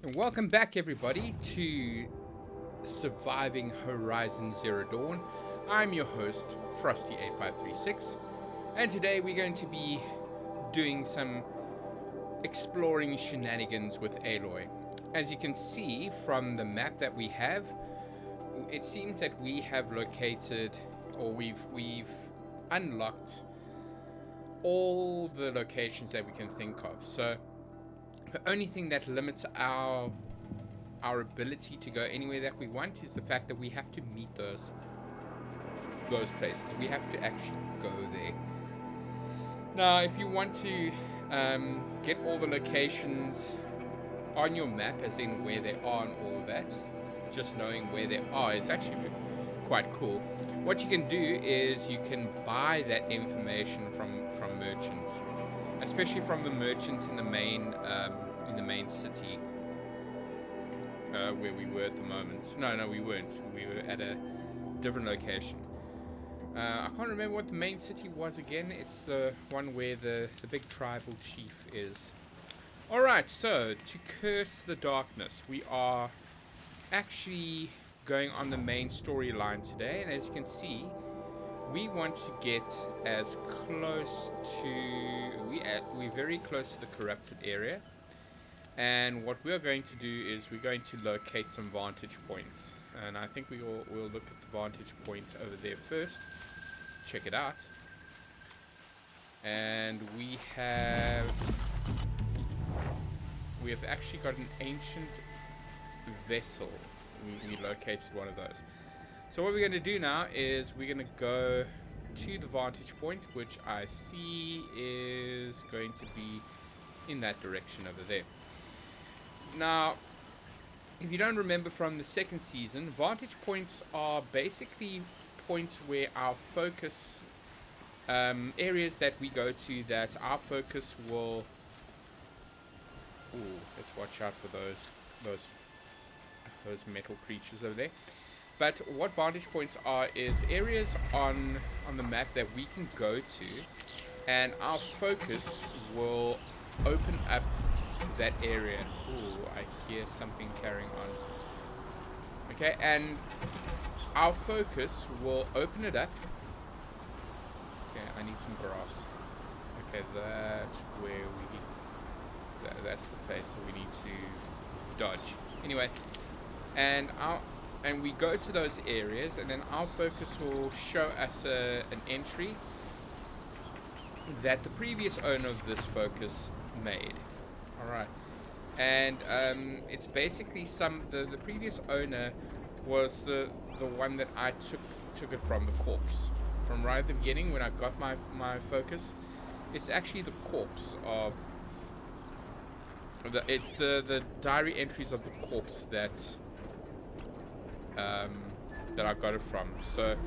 And welcome back, everybody, to Surviving Horizon Zero Dawn. I'm your host, Frosty8536, and today we're going to be doing some exploring shenanigans with Aloy. As you can see from the map that we have, it seems that we have located, or we've unlocked all the locations that we can think of. So the only thing that limits our ability to go anywhere that we want is the fact that we have to meet those places. We have to actually go there. Now, if you want to get all the locations on your map, as in where they are and all of that, just knowing where they are is actually quite cool. What you can do is you can buy that information from merchants, especially from the merchant in the main city where we were at the moment. No, we weren't. We were at a different location. I can't remember what the main city was again. It's the one where the big tribal chief is. Alright, so to curse the darkness, we are actually going on the main storyline today, and as you can see, we want to get as close to... We're very close to the corrupted area. And what we're going to do is we're going to locate some vantage points. And I think we'll look at the vantage points over there first. Check it out. And we have actually got an ancient vessel. We located one of those. So what we're going to do now is we're going to go to the vantage point, which I see is going to be in that direction over there. Now, if you don't remember from the second season, vantage points are basically points where our focus, areas that we go to that our focus will... Ooh, let's watch out for those metal creatures over there. But what vantage points are is areas on the map that we can go to, and our focus will open up that area. Ooh, I hear something carrying on. Okay, and our focus will open it up. Okay, I need some grass. Okay, that's where that's the place that we need to dodge. Anyway, and we go to those areas, and then our focus will show us an entry that the previous owner of this focus made. Alright, and it's basically the previous owner was the one that I took it from, the corpse. From right at the beginning when I got my focus, it's actually the corpse of it's the diary entries of the corpse that I got it from. So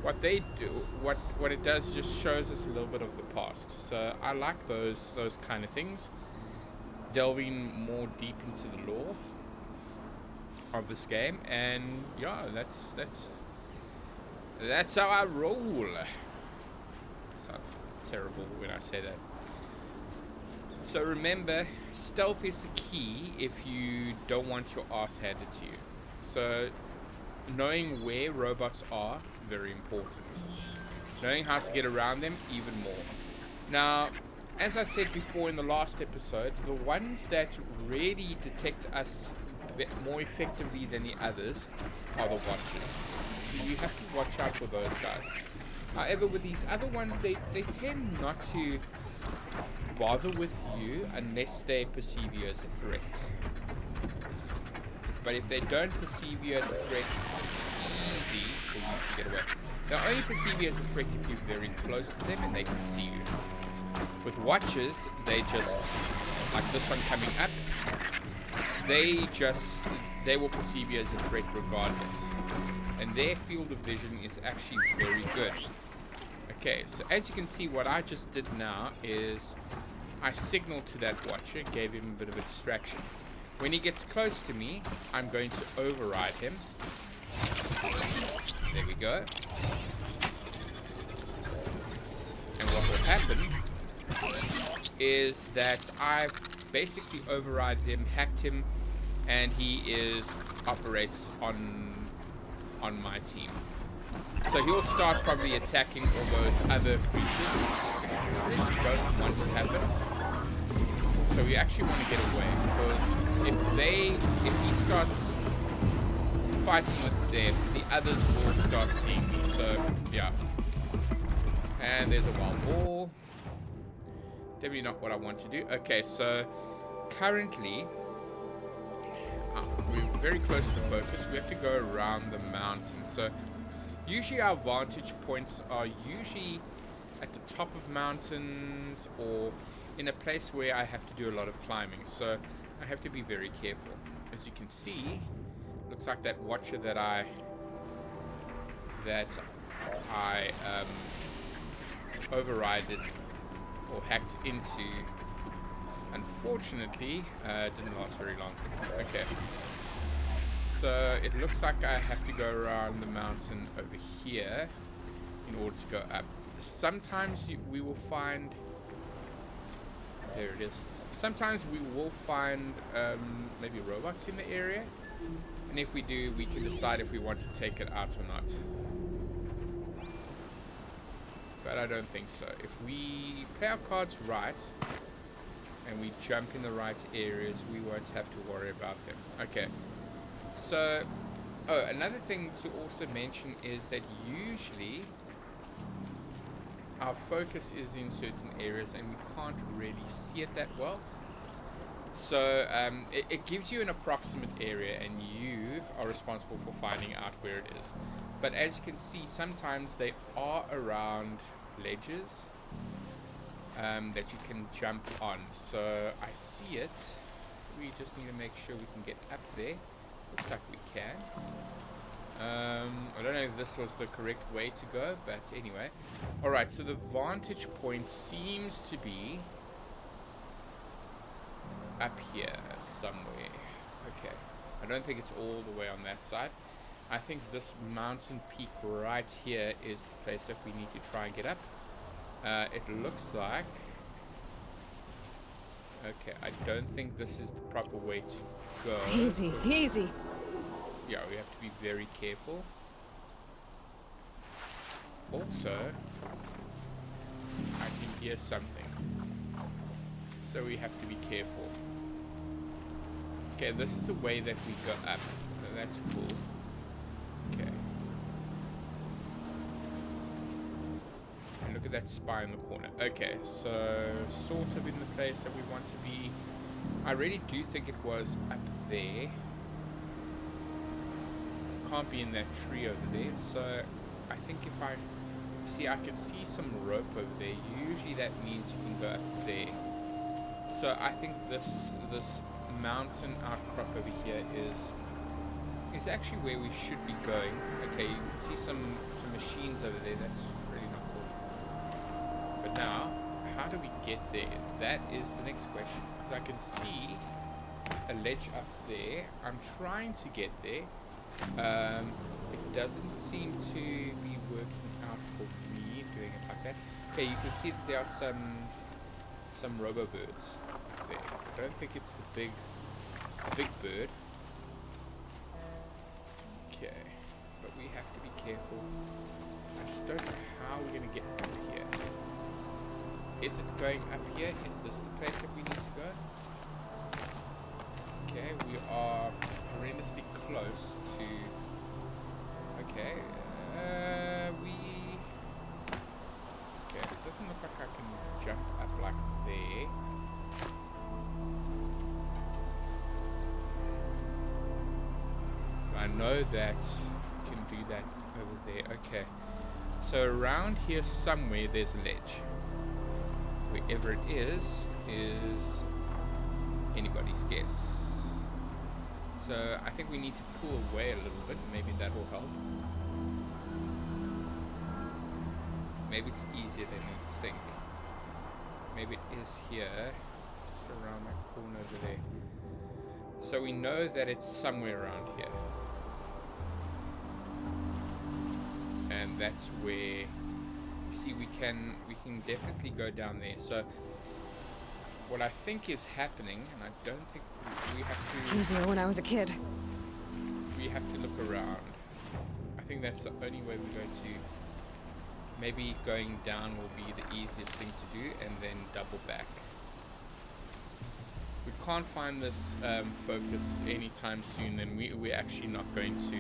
what they do, what it does, just shows us a little bit of the past. So I like those kind of things, delving more deep into the lore of this game. And yeah, that's how I roll. Sounds terrible when I say that. So remember, stealth is the key if you don't want your ass handed to you. So knowing where robots are, very important. Knowing how to get around them, even more. Now, as I said before in the last episode, the ones that really detect us a bit more effectively than the others are the Watchers. So you have to watch out for those guys. However, with these other ones, they tend not to bother with you unless they perceive you as a threat. But if they don't perceive you as a threat, it's easy for you to get away. They'll only perceive you as a threat if you're very close to them and they can see you. With Watchers, they just, like this one coming up, they will perceive you as a threat regardless. And their field of vision is actually very good. Okay, so as you can see, what I just did now is I signaled to that Watcher, gave him a bit of a distraction. When he gets close to me, I'm going to override him. There we go. And what will happen is that I've basically overridden him, hacked him, and he operates on my team. So he'll start probably attacking all those other creatures. I really don't want to happen. So we actually want to get away, because if he starts fighting with them, the others will start seeing me. So yeah. And there's a wild boar. Definitely not what I want to do. Okay, so currently we're very close to focus. We have to go around the mountain. So usually our vantage points are usually at the top of mountains or in a place where I have to do a lot of climbing. So I have to be very careful. As you can see, looks like that watcher that I overrided or hacked into, unfortunately didn't last very long. Okay, so it looks like I have to go around the mountain over here in order to go up. Sometimes we will find, there it is, sometimes we will find maybe robots in the area, and if we do, we can decide if we want to take it out or not. But I don't think so. If we play our cards right and we jump in the right areas, we won't have to worry about them. Okay, so another thing to also mention is that usually our focus is in certain areas and we can't really see it that well. So it gives you an approximate area and you are responsible for finding out where it is. But as you can see, sometimes they are around ledges that you can jump on. So I see it. We just need to make sure we can get up there. Looks like we can. I don't know if this was the correct way to go, but anyway. Alright, so the vantage point seems to be up here somewhere. Okay, I don't think it's all the way on that side. I think this mountain peak right here is the place that we need to try and get up. It looks like, okay, I don't think this is the proper way to go. Easy, easy. Yeah, we have to be very careful. Also, I can hear something, so we have to be careful. Okay, this is the way that we go up. So that's cool. Okay. And look at that spy in the corner. Okay, so sort of in the place that we want to be. I really do think it was up there. Can't be in that tree over there. So I think if I see, I can see some rope over there. Usually that means you can go up there. So I think this mountain outcrop over here is actually where we should be going. Okay, you can see some machines over there. That's really not cool. But now, how do we get there? That is the next question. Because I can see a ledge up there. I'm trying to get there. It doesn't seem to be working out for me doing it like that. Okay, you can see that there are some robo-birds up there. I don't think it's the big bird. Okay, but we have to be careful. I just don't know how we're going to get up here. Is it going up here? Is this the place that we need to go? Okay, we are horrendously close to... Okay, Okay, it doesn't look like I can jump up like there. I know that you can do that over there. Okay, so around here somewhere there's a ledge. Wherever it is anybody's guess. So I think we need to pull away a little bit. Maybe that will help. Maybe it's easier than you think. Maybe it is here, just around that corner over there. So we know that it's somewhere around here. And that's where, see, we can definitely go down there. So what I think is happening, and I don't think we have to... Easier when I was a kid. We have to look around. I think that's the only way we're going to... Maybe going down will be the easiest thing to do, and then double back. We can't find this focus anytime soon, then we're actually not going to...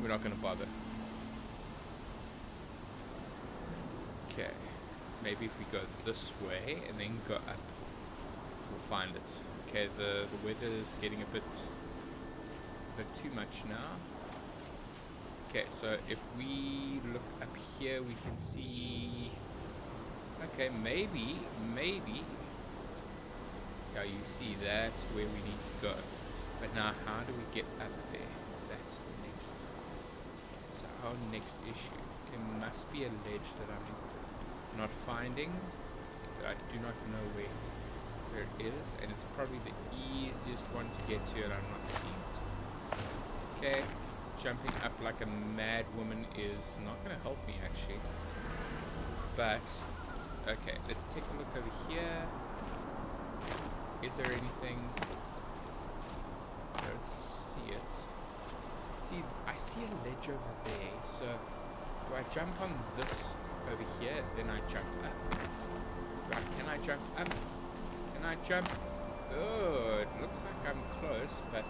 We're not going to bother. Okay. Maybe if we go this way and then go up, we'll find it. Okay, the weather is getting a bit too much now. Okay, so if we look up here, we can see... Okay, maybe... Yeah, you see, that's where we need to go. But now, how do we get up there? That's our next issue. There must be a ledge that I'm not finding. I do not know where it is, and it's probably the easiest one to get to, and I'm not seeing it. Okay. Jumping up like a mad woman is not going to help me actually, but okay, let's take a look over here. Is there anything? I don't see it. See, I see a ledge over there, so do I jump on this over here, then I jump up? Right, can I jump up? Can I jump? Oh, it looks like I'm close, but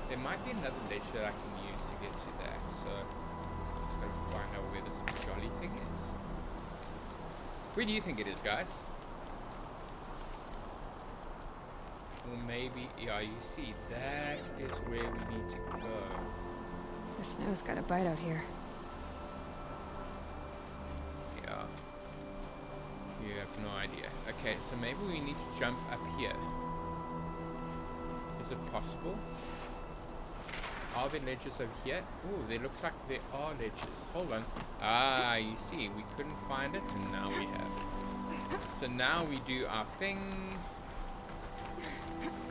there might be another ledge that I can use to get to that, so I'm just gonna find out where this jolly thing is. Where do you think it is, guys? Or maybe, yeah, you see, that is where we need to go. The snow's got a bite out here. Yeah. You have no idea. Okay, so maybe we need to jump up here. Is it possible? Are there ledges over here? Oh, there looks like there are ledges. Hold on. Ah, you see, we couldn't find it, and now we have. So now we do our thing.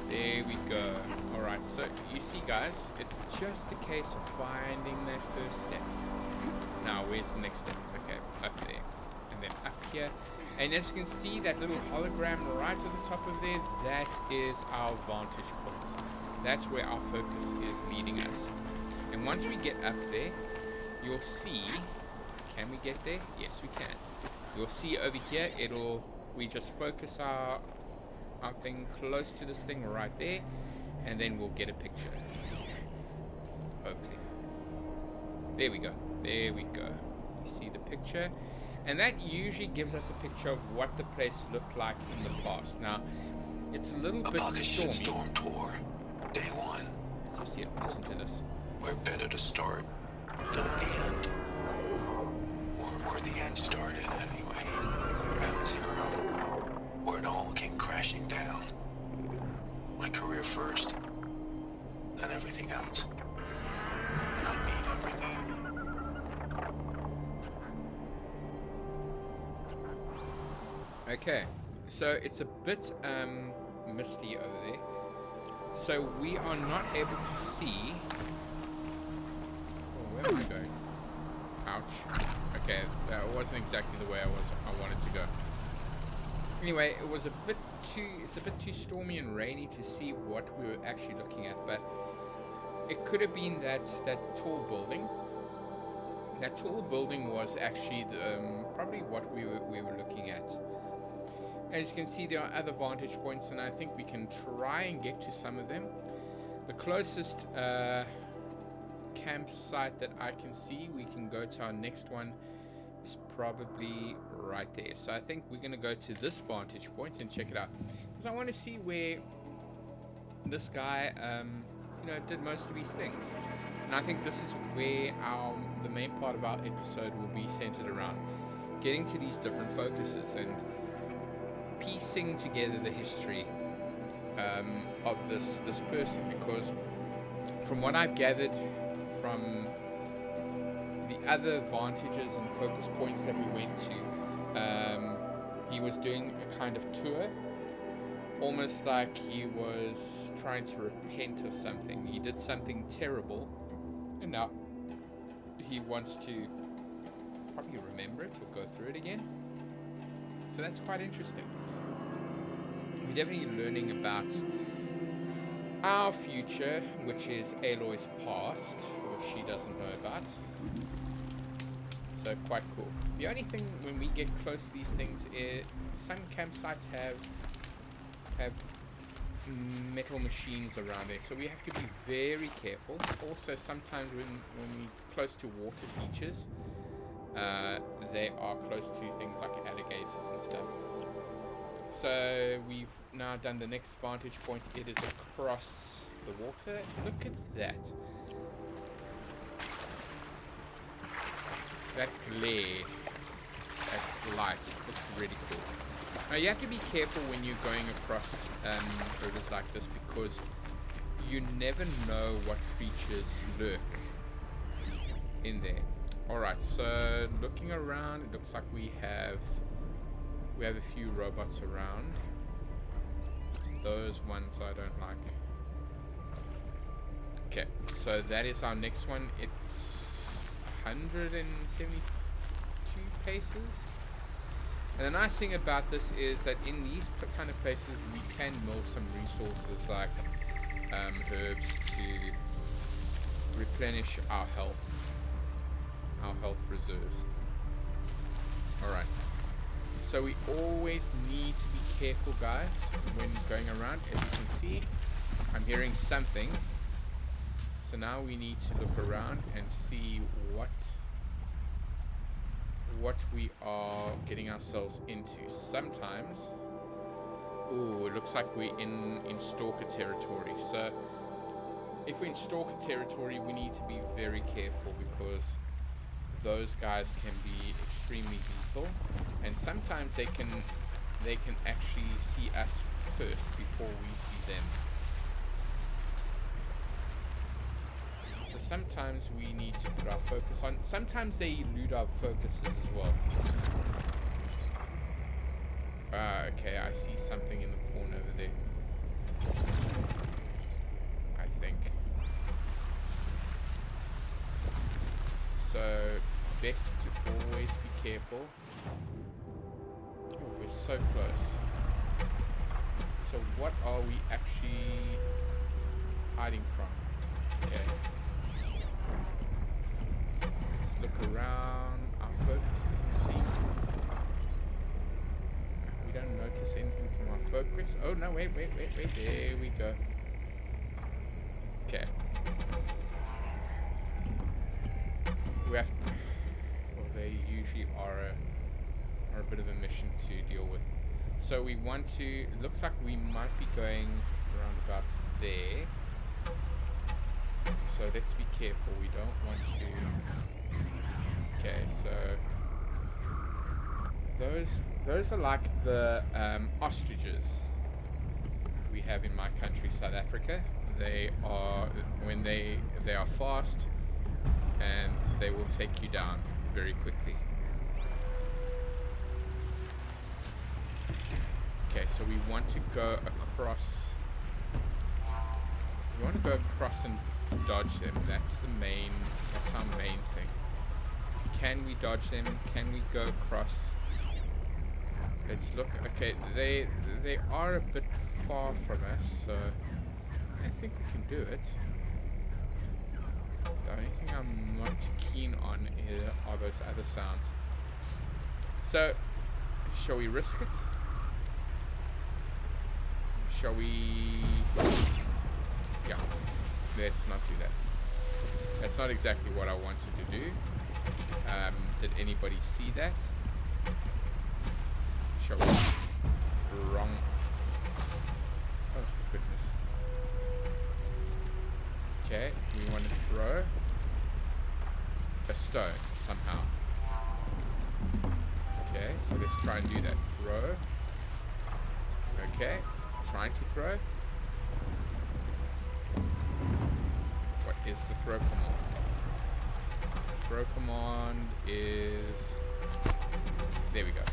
There we go. Alright, so you see, guys, it's just a case of finding that first step. Now, where's the next step? Okay, up there. And then up here. And as you can see, that little hologram right at the top of there, that is our vantage point. That's where our focus is leading us. And once we get up there, you'll see... Can we get there? Yes, we can. You'll see over here, we just focus our thing close to this thing right there, and then we'll get a picture. Hopefully. There we go. There we go. You see the picture? And that usually gives us a picture of what the place looked like in the past. Now, it's a little bit stormy. Storm tour, day 1. Let's just listen to this. We're better to start than at the end. Or where the end started, anyway. Ground zero. Where it all came crashing down. My career first, then everything else. And I mean everything. Okay, so it's a bit misty over there. So we are not able to see... Oh, where am I going? Ouch. Okay, that wasn't exactly the way I wanted to go. Anyway, it's a bit too stormy and rainy to see what we were actually looking at, but it could have been that tall building. That tall building was actually probably what we were looking at. As you can see, there are other vantage points, and I think we can try and get to some of them. The closest campsite that I can see, we can go to our next one, is probably right there. So I think we're going to go to this vantage point and check it out, because I want to see where this guy did most of these things. And I think this is where the main part of our episode will be centered around, getting to these different focuses and piecing together the history of this person, because from what I've gathered from the other vantages and focus points that we went to, he was doing a kind of tour, almost like he was trying to repent of something. He did something terrible, and now he wants to probably remember it or go through it again. So that's quite interesting. we're definitely learning about our future, which is Aloy's past, which she doesn't know about. So quite cool. The only thing when we get close to these things is some campsites have metal machines around it, so we have to be very careful. Also, sometimes when we're close to water features, they are close to things like alligators and stuff. So we've now done the next vantage point. It is across the water. Look at that. That glare, that light, looks really cool. Now you have to be careful when you're going across rivers like this, because you never know what creatures lurk in there. Alright, so looking around, it looks like we have a few robots around. Those ones I don't like. Okay, so that is our next one. It's 172 paces. And the nice thing about this is that in these kind of places we can mill some resources like herbs to replenish our health reserves. Alright, so we always need to be careful, guys, when going around. As you can see, I'm hearing something, so now we need to look around and see what we are getting ourselves into. Sometimes, ooh, it looks like we're in stalker territory. So if we're in stalker territory, we need to be very careful, because those guys can be extremely lethal, and sometimes they can actually see us first before we see them. So sometimes we need to put our focus on. Sometimes they elude our focuses as well. Okay, I see something in the corner over there, I think. So best to always be careful. Oh, we're so close. So what are we actually hiding from? Okay. Let's look around. Our focus isn't seen. We don't notice anything from our focus. Oh no, wait. There we go. Okay. We have to, well, they usually are a bit of a mission to deal with. So we want to, it looks like we might be going around about there. So let's be careful, we don't want to. Okay, so those are like the ostriches we have in my country, South Africa. They are, when they are fast, and they will take you down very quickly. Okay, so we want to go across. We want to go across and dodge them. That's our main thing. Can we dodge them? Can we go across? Let's look. Okay, they are a bit far from us, so I think we can do it. The only thing I'm not keen on are those other sounds. So, shall we risk it? Shall we? Yeah, let's not do that. That's not exactly what I wanted to do. Did anybody see that? Shall we? Wrong. Oh, goodness. Okay, we want to throw a stone somehow. Okay, so let's try and do that. Throw. Okay, trying to throw. What is the throw command? Throw command is... There we go.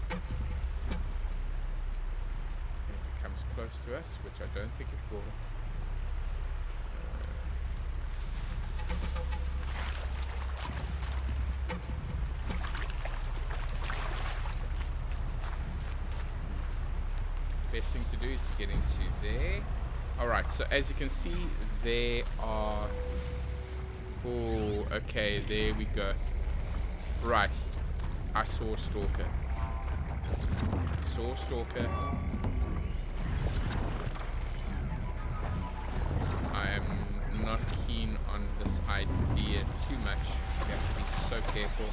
And if it comes close to us, which I don't think it will. do is to get into there. Alright, so as you can see, there are... Oh, okay, there we go. Right, I saw a stalker. Saw a stalker. I am not keen on this idea too much. You have to be so careful.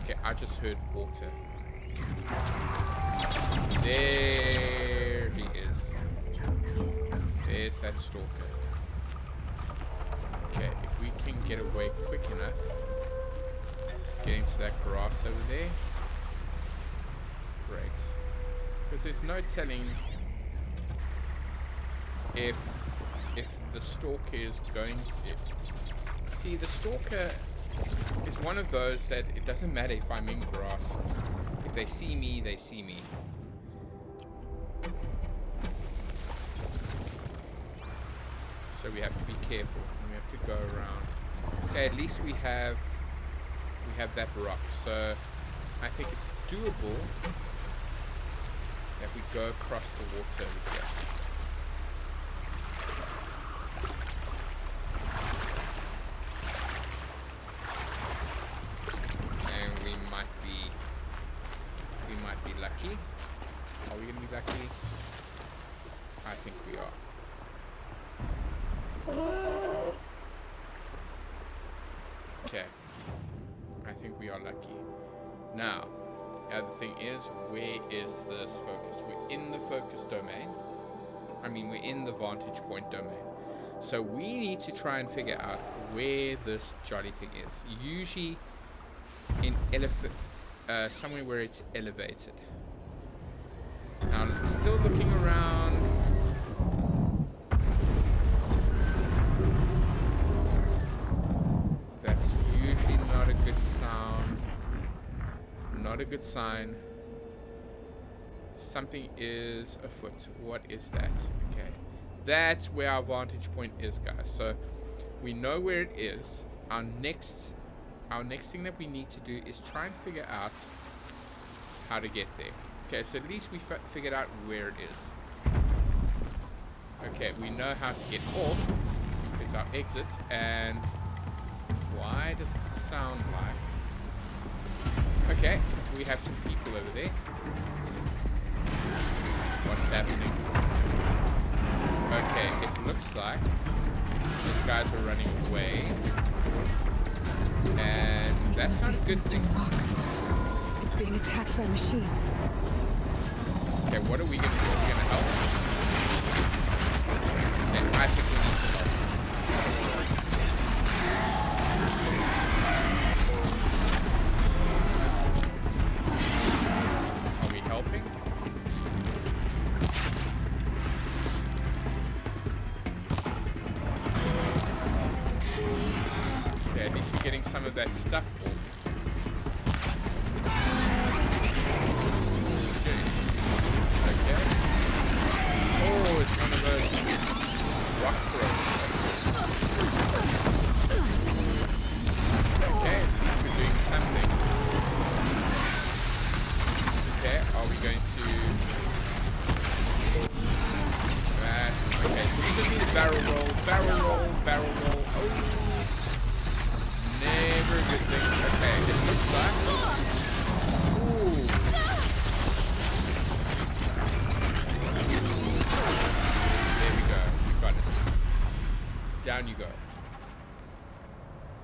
Okay, I just heard water. There he is. There's that stalker. Okay, if we can get away quick enough, get into that grass over there. Great. Because there's no telling if the stalker is going to... See, the stalker is one of those that it doesn't matter if I'm in grass. If they see me, they see me. So we have to be careful. We have to go around. Okay, at least we have that rock. So I think it's doable that we go across the water over here. And we might be lucky. Are we gonna be lucky? I think we are. Okay, I think we are lucky. Now, the other thing is, where is this focus? We're in the focus domain. I mean, we're in the vantage point domain. So we need to try and figure out where this jolly thing is. Usually in somewhere where it's elevated. Now, still looking around. That's usually not a good sound. Not a good sign. Something is afoot. What is that? Okay. That's where our vantage point is, guys. So we know where it is. Our next thing that we need to do is try and figure out how to get there. Okay, so at least we figured out where it is. Okay, we know how to get off. It's our exit. And why does it sound like... Okay, we have some people over there. What's happening? Okay, it looks like these guys are running away. And that's not a good thing. It's being attacked by machines. Okay, what are we gonna do? Are we gonna help? Okay, I think we need to help. Are we helping? Okay, at least we're getting some of that stuff off. Okay. Oh, it's one of those rock throws. Okay, at least we're doing something. Okay, are we going to... okay, so we just need a barrel roll, barrel roll, barrel roll. Oh, never a good thing. Okay, it looks like... Ooh. Down you go.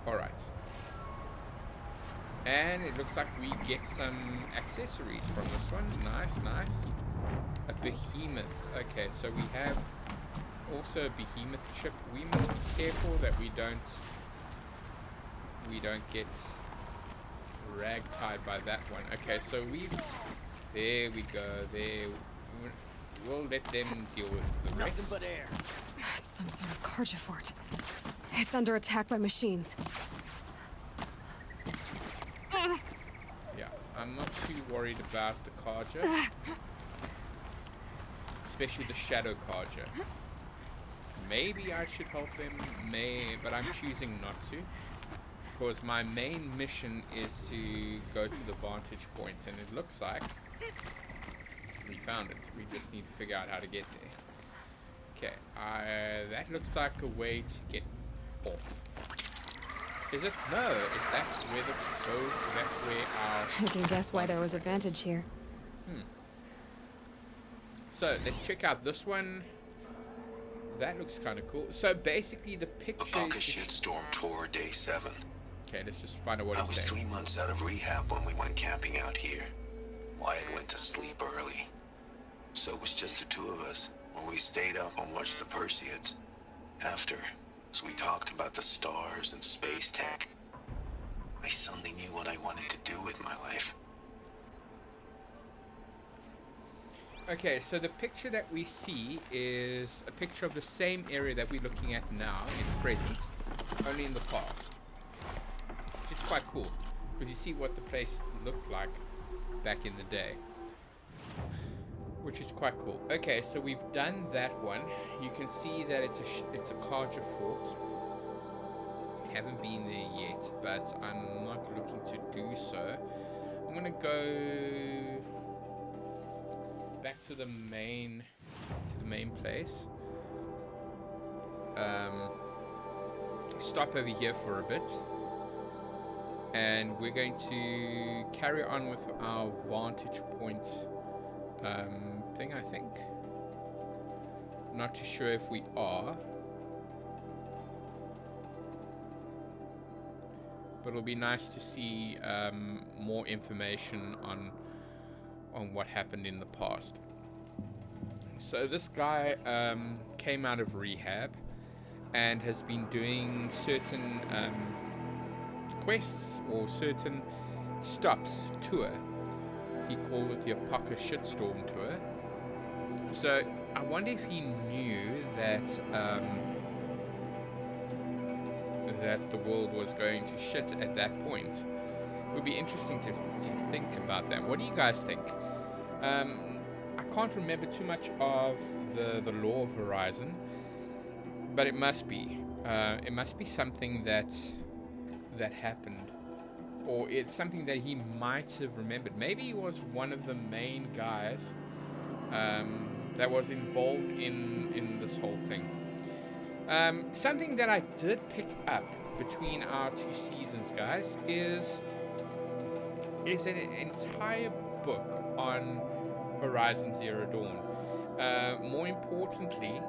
Alright. And it looks like we get some accessories from this one. Nice, nice. A behemoth. Okay, so we have also a behemoth chip. We must be careful that we don't get ragtied by that one. Okay, so there we go. There. We'll let them deal with the rest. Nothing but air. It's some sort of carja fort. It's under attack by machines. Yeah, I'm not too worried about the carja. Especially the shadow carja. Maybe I should help them, but I'm choosing not to. Because my main mission is to go to the vantage point, and it looks like we found it. We just need to figure out how to get there. Okay, that looks like a way to get off. Is it? No, that's where the code, that's where our... I can guess why there was a vantage here. So, let's check out this one. That looks kind of cool. So, basically, the picture A is... shitstorm tour, day 7. Okay, let's just find out what I he's was saying. 3 months out of rehab when we went camping out here. Wyatt went to sleep early. So it was just the two of us when we stayed up and watched the Perseids. After, so we talked about the stars and space tech. I suddenly knew what I wanted to do with my life. Okay, so the picture that we see is a picture of the same area that we're looking at now in the present, only in the past. Which is quite cool, because you see what the place looked like back in the day. Which is quite cool. Okay, so we've done that one. You can see that it's a Carja fort. Haven't been there yet, but I'm not looking to do so. I'm gonna go back to the main place. Stop over here for a bit, and we're going to carry on with our vantage point thing, I think. Not too sure if we are, but it'll be nice to see more information on what happened in the past. So this guy came out of rehab and has been doing certain quests or certain stops tour. He called it the Apoca Shitstorm tour. So I wonder if he knew that that the world was going to shit at that point. It would be interesting to think about that. What do you guys think? I can't remember too much of the lore of Horizon, but it must be. It must be something that happened, or it's something that he might have remembered. Maybe he was one of the main guys that was involved in this whole thing. Something that I did pick up between our two seasons, guys, is an entire book on Horizon Zero Dawn. More importantly,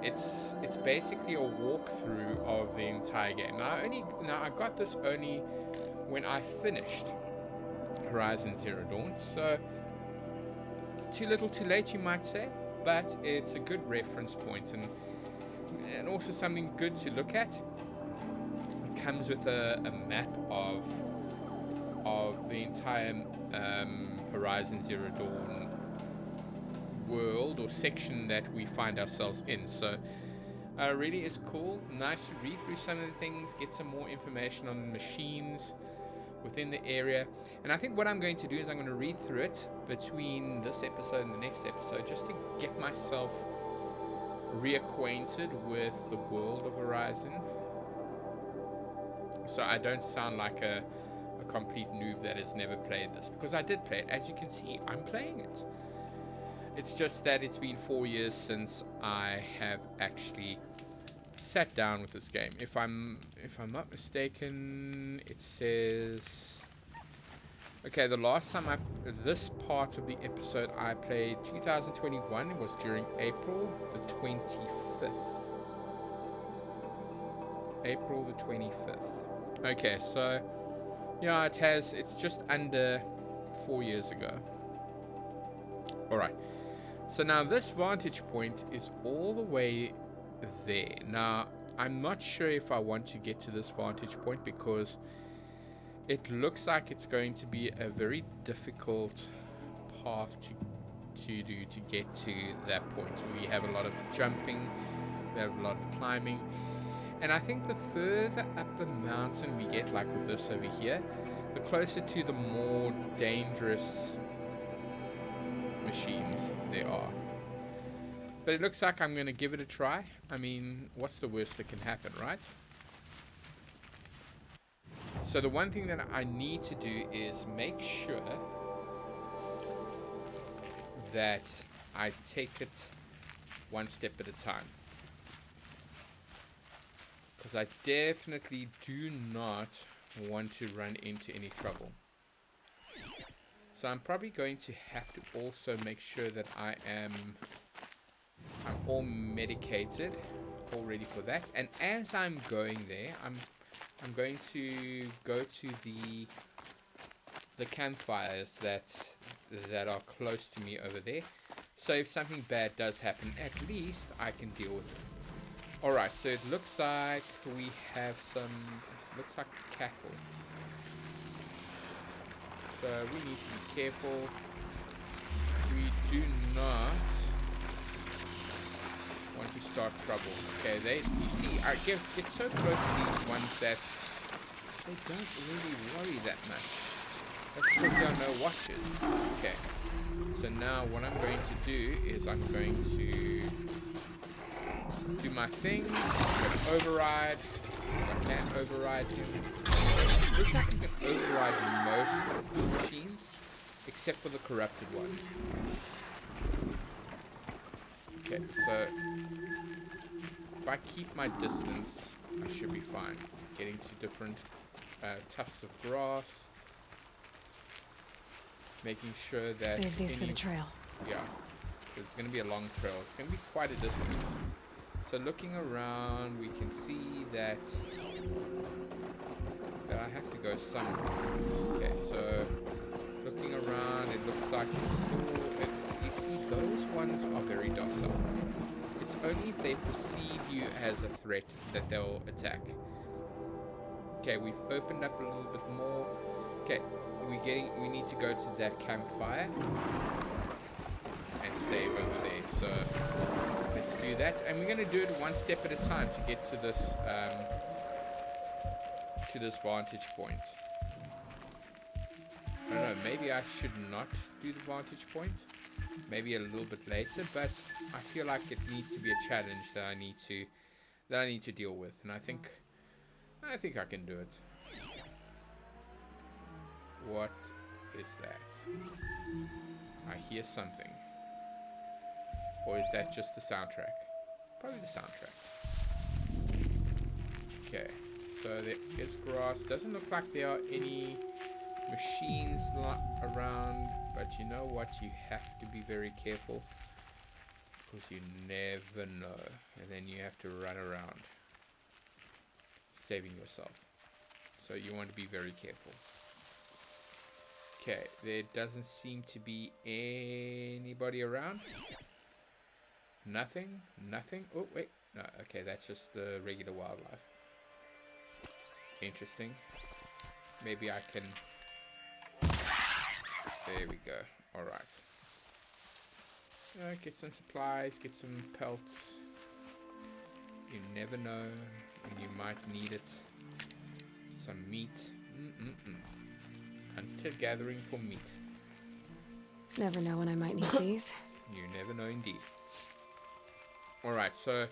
it's basically a walkthrough of the entire game. Now I got this only when I finished Horizon Zero Dawn, so too little too late, you might say, but it's a good reference point and also something good to look at. It comes with a map of the entire Horizon Zero Dawn world or section that we find ourselves in. So really is cool. Nice to read through some of the things, get some more information on the machines within the area. And I think what I'm going to do is I'm going to read through it between this episode and the next episode, just to get myself reacquainted with the world of Horizon, so I don't sound like a complete noob that has never played this, because I did play it. As you can see, I'm playing it. It's just that it's been 4 years since I have actually sat down with this game. If I'm not mistaken, it says, okay, the last time this part of the episode I played 2021 was during April the 25th. April the 25th. Okay, so yeah, it's just under 4 years ago. Alright, so now this vantage point is all the way there. Now I'm not sure if I want to get to this vantage point, because it looks like it's going to be a very difficult path to do to get to that point. We have a lot of jumping, we have a lot of climbing, and I think the further up the mountain we get, like with this over here, the closer to the more dangerous machines there are. But it looks like I'm going to give it a try. I mean, what's the worst that can happen, right? So the one thing that I need to do is make sure that I take it one step at a time. Because I definitely do not want to run into any trouble. So I'm probably going to have to also make sure that I'm all medicated, all ready for that. And as I'm going there, I'm going to go to the campfires that are close to me over there. So if something bad does happen, at least I can deal with it. Alright, so it looks like we have looks like cattle. So we need to be careful. We do not want to start trouble. Okay, you see, I get so close to these ones that they don't really worry that much. That's because there are no watches. Okay, so now what I'm going to do is I'm going to do my thing, override, because I can override him. Looks like I can override most machines, except for the corrupted ones. Okay, so if I keep my distance, I should be fine. Getting to different tufts of grass, making sure that save these for the trail. Yeah, it's going to be a long trail. It's going to be quite a distance. So looking around, we can see that I have to go somewhere. Okay, so looking around, it looks like it's still... you see, those ones are very docile. It's only if they perceive you as a threat that they'll attack. Okay, we've opened up a little bit more. Okay, we need to go to that campfire and save over there. So let's do that, and we're going to do it one step at a time to get to this vantage point. I don't know, maybe I should not do the vantage point, maybe a little bit later, but I feel like it needs to be a challenge that I need to deal with, and I think I can do it. What is that? I hear something. Or is that just the soundtrack? Probably the soundtrack. Okay, so there is grass. Doesn't look like there are any machines around, but you know what? You have to be very careful, because you never know. And then you have to run around, saving yourself. So you want to be very careful. Okay, there doesn't seem to be anybody around. Nothing. Oh, wait. No, okay, that's just the regular wildlife. Interesting. Maybe I can... There we go. Alright. Get some supplies, get some pelts. You never know when you might need it. Some meat. Hunter gathering for meat. Never know when I might need these. You never know indeed. Alright, so...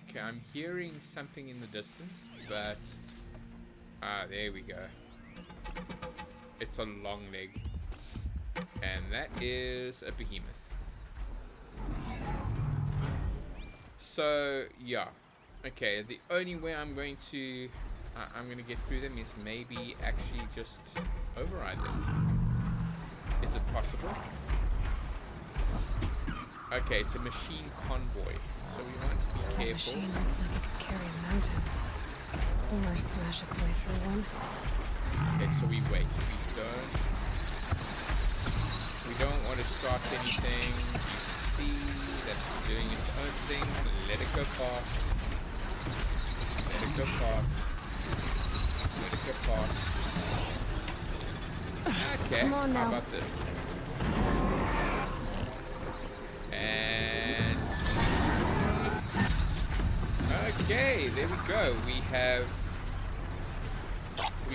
Okay, I'm hearing something in the distance, but... there we go. It's a long leg. And that is a behemoth. So, yeah. Okay, the only way I'm going to get through them is maybe actually just override them. Is it possible? Okay, it's a machine convoy, so we want to be That careful. machine looks like it could carry a mountain. Or smash its way through one. Okay, so we wait. We don't want to start anything. You see that it's doing its own thing. Let it go past. Let it go past. Let it go past. Okay, Come on how now. about this? And okay, there we go. We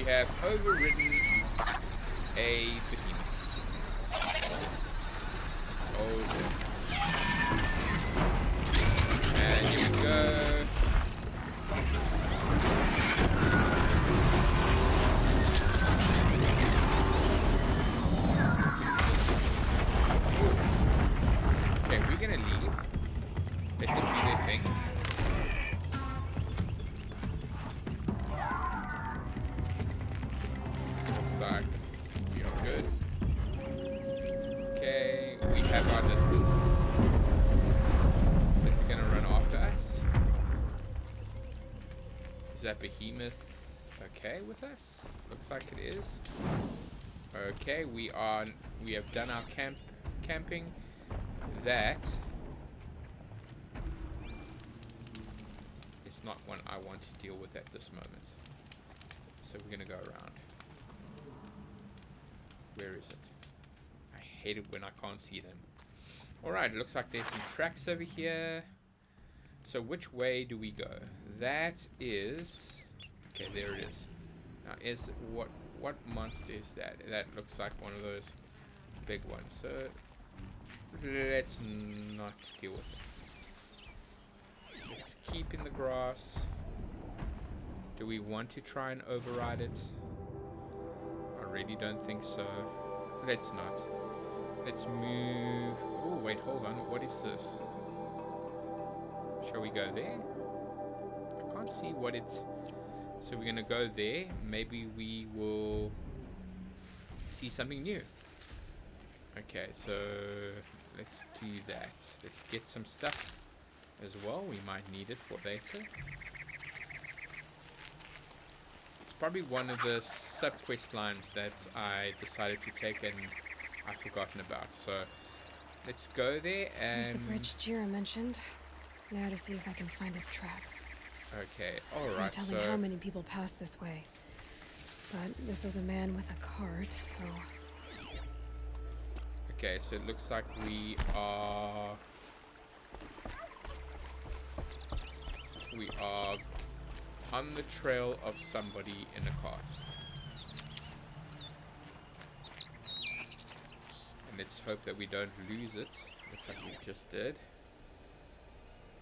have overridden a behemoth. Oh, and here we go. leave. Let them do their things. Looks like we are good. Okay, we have our distance. Is it gonna run after us? Is that behemoth okay with us? Looks like it is. Okay, we have done our camping. That is not one I want to deal with at this moment. So we're gonna go around. Where is it? I hate it when I can't see them. Alright, it looks like there's some tracks over here. So which way do we go? That is... Okay, there it is. Now, what monster is that? That looks like one of those big ones. So let's not deal with it. Let's keep in the grass. Do we want to try and override it? I really don't think so. Let's not. Let's move. Oh, wait, hold on. What is this? Shall we go there? I can't see what it's... So we're going to go there. Maybe we will see something new. Okay, so let's do that. Let's get some stuff as well. We might need it for later. It's probably one of the sub-quest lines that I decided to take and I've forgotten about. So let's go there and... Here's the bridge Jira mentioned. Now to see if I can find his tracks. Okay, alright, Tell me how many people pass this way. But this was a man with a cart, so... Okay, so it looks like we are on the trail of somebody in a cart. And let's hope that we don't lose it. Looks like we just did.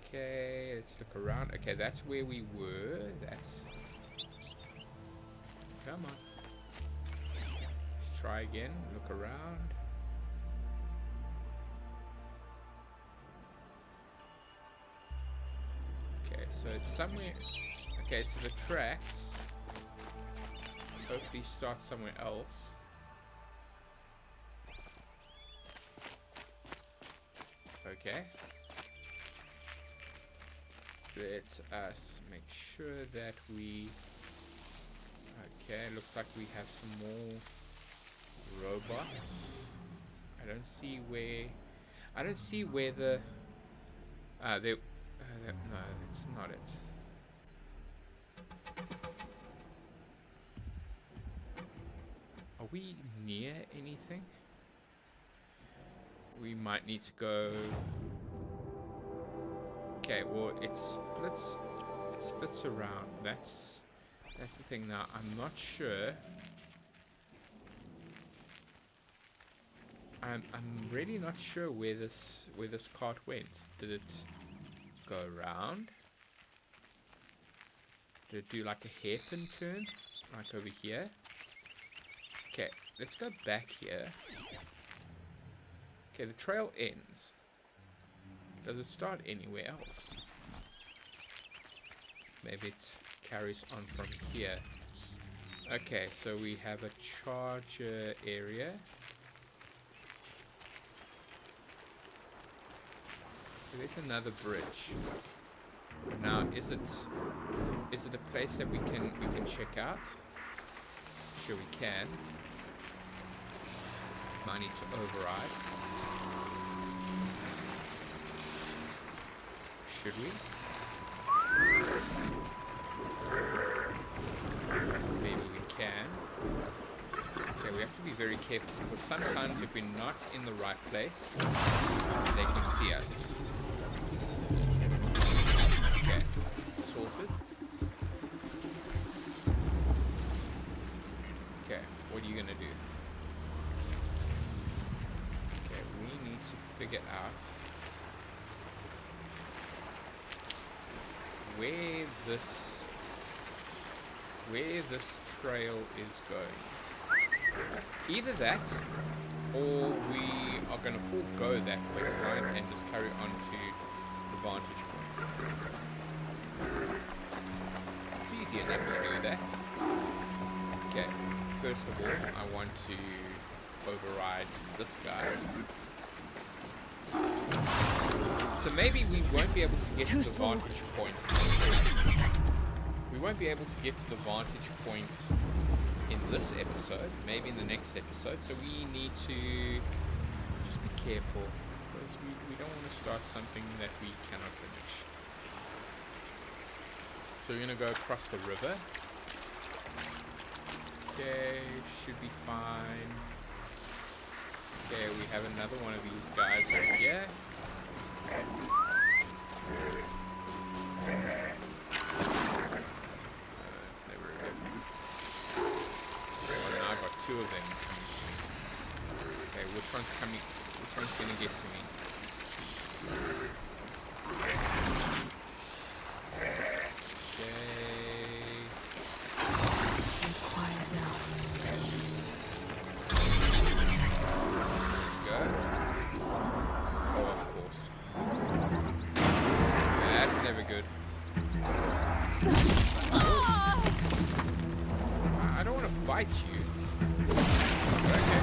Okay, let's look around. Okay, that's where we were. That's... Come on. Let's try again. Look around. Okay, so it's somewhere... Okay, so the tracks hopefully start somewhere else. Okay. Let us make sure that we... Okay, looks like we have some more robots. I don't see where the... no, it's not it. Are we near anything? We might need to go... Okay, well, it splits around. That's the thing now. I'm not sure. I'm really not sure where this cart went. Did it go around? Did it do like a hairpin turn? Like over here? Okay, let's go back here. Okay, the trail ends. Does it start anywhere else? Maybe it carries on from here. Okay, so we have a charger area. There's another bridge. Now, is it a place that we can check out? Sure, we can. Might need to override. Should we? Maybe we can. Okay, we have to be very careful because sometimes if we're not in the right place, they can see us. Okay, sorted. Okay, what are you gonna do? Okay, we need to figure out where this trail is going. Either that, or we are going to forego that quest line and just carry on to the vantage point. It's easy enough to do that. Okay, first of all, I want to override this guy. So maybe we won't be able to get to the vantage point. We won't be able to get to the vantage point in this episode, maybe in the next episode, so we need to just be careful, because we don't want to start something that we cannot finish. So we're going to go across the river. Okay, should be fine. Okay, we have another one of these guys over here. That's never good. Oh, now I've got two of them coming to me. Okay, which one's coming? Which one's gonna get to me? Fight you. Okay.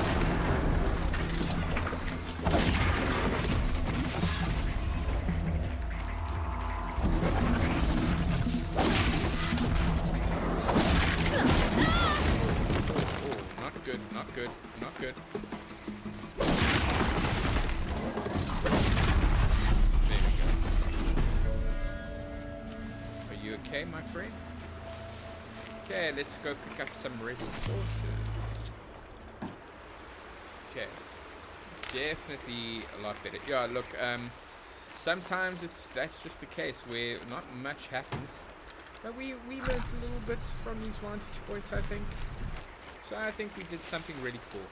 Oh, not good, not good, not good. There we go. Are you okay, my friend? Okay, let's go pick up some resources. Okay, definitely a lot better. Yeah, look, sometimes that's just the case where not much happens, but we learned a little bit from these vantage points, I think. So I think we did something really cool.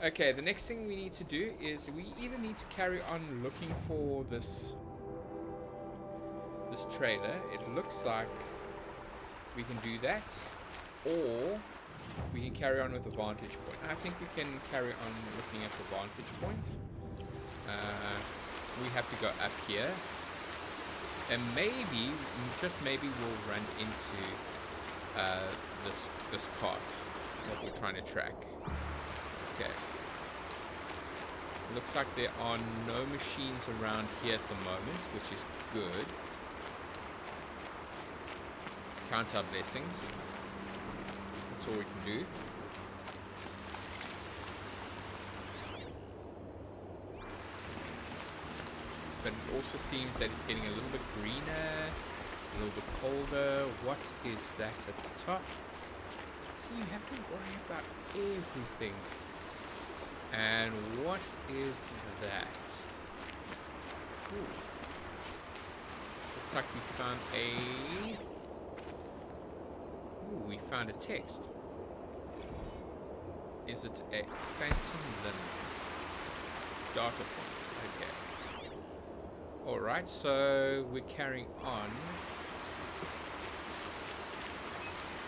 Okay, the next thing we need to do is we either need to carry on looking for this trailer. It looks like we can do that, or we can carry on with the vantage point. I think we can carry on looking at the vantage point. We have to go up here, and maybe, just maybe, we'll run into this cart that we're trying to track. Okay. Looks like there are no machines around here at the moment, which is good. Count our blessings. That's all we can do. But it also seems that it's getting a little bit greener, a little bit colder. What is that at the top? So you have to worry about everything. And what is that? Ooh. Looks like we found we found a text. Is it a phantom limits? Data point. Okay. Alright, so we're carrying on.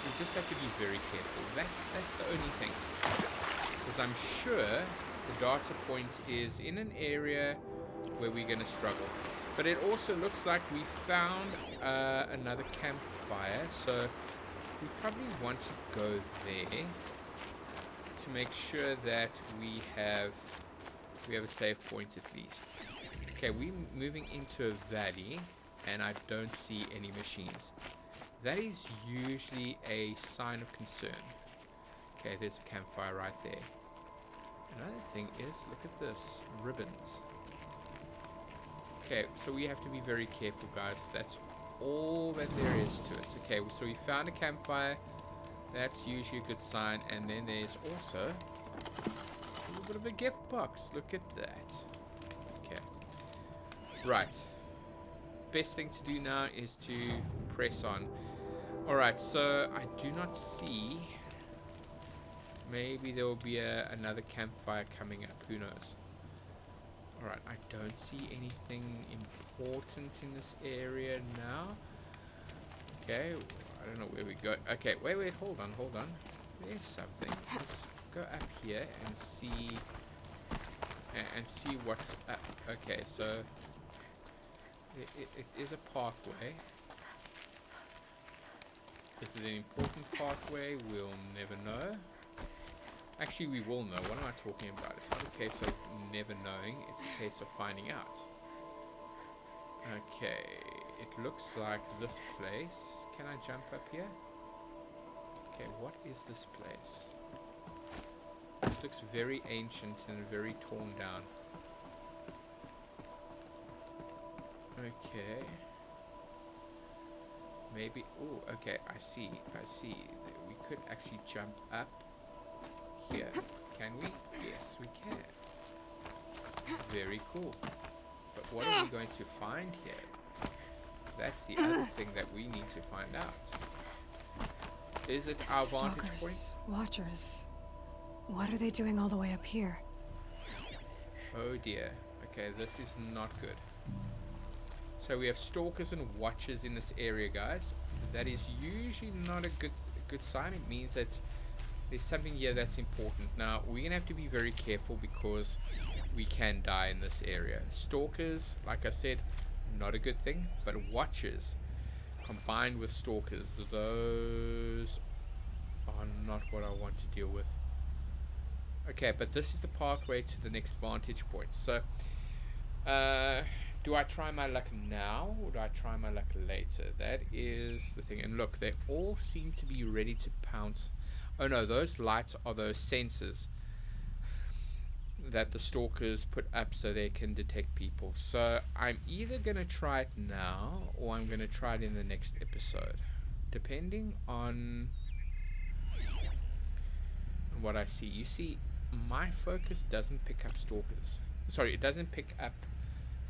We just have to be very careful. That's the only thing. Because I'm sure the data point is in an area where we're going to struggle. But it also looks like we found another campfire, so we probably want to go there to make sure that we have a save point at least. Okay, we're moving into a valley, and I don't see any machines. That is usually a sign of concern. Okay, there's a campfire right there. Another thing is, look at this, ribbons. Okay, so we have to be very careful, guys. That's all that there is to it. Okay, so we found a campfire. That's usually a good sign. And then there's also a little bit of a gift box. Look at that. Okay. Right. Best thing to do now is to press on. Alright, so I do not see. Maybe there will be another campfire coming up. Who knows? Alright, I don't see anything important in this area now. Okay, I don't know where we go. Okay, wait, hold on. There's something. Let's go up here and see what's up. Okay, so it is a pathway. Is it an important pathway? We'll never know. Actually, we will know. What am I talking about? It's not a case of never knowing. It's a case of finding out. Okay, it looks like this place. Can I jump up here? Okay, what is this place? This looks very ancient and very torn down. Okay. Maybe, oh, okay, I see. We could actually jump up here. Can we? Yes, we can. Very cool. But what are we going to find here? That's the other thing that we need to find out. Is it our vantage point? Watchers. What are they doing all the way up here? Oh dear. Okay, this is not good. So we have stalkers and watchers in this area, guys. That is usually not a good sign. It means that there's something here that's important. Now, we're going to have to be very careful because we can die in this area. Stalkers, like I said, not a good thing. But watchers, combined with stalkers, those are not what I want to deal with. Okay, but this is the pathway to the next vantage point. So, do I try my luck now or do I try my luck later? That is the thing. And look, they all seem to be ready to pounce. Oh no, those lights are those sensors that the stalkers put up so they can detect people. So I'm either going to try it now or I'm going to try it in the next episode, depending on what I see. You see, my focus doesn't pick up stalkers. Sorry, it doesn't pick up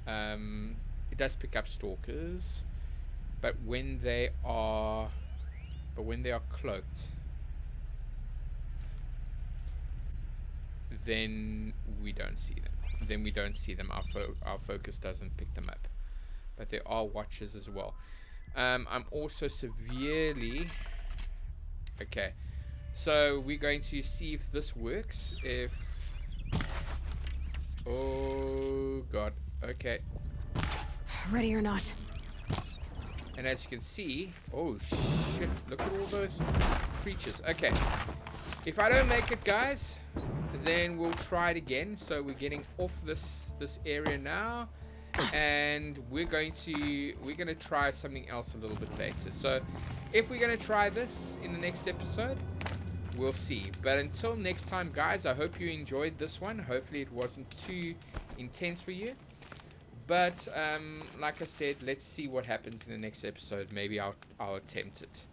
it does pick up stalkers, but when they are cloaked, then we don't see them. Our focus doesn't pick them up, but there are watchers as well. I'm also severely okay, so we're going to see if this works. Oh god. Okay. Ready or not. And as you can see, oh shit, look at all those creatures. Okay. If I don't make it, guys, then we'll try it again. So we're getting off this area now, and we're gonna try something else a little bit later. So if we're gonna try this in the next episode, we'll see. But until next time, guys, I hope you enjoyed this one. Hopefully it wasn't too intense for you. But like I said, let's see what happens in the next episode. Maybe I'll attempt it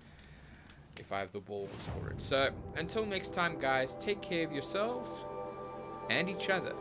if I have the balls for it. So until next time, guys, take care of yourselves and each other.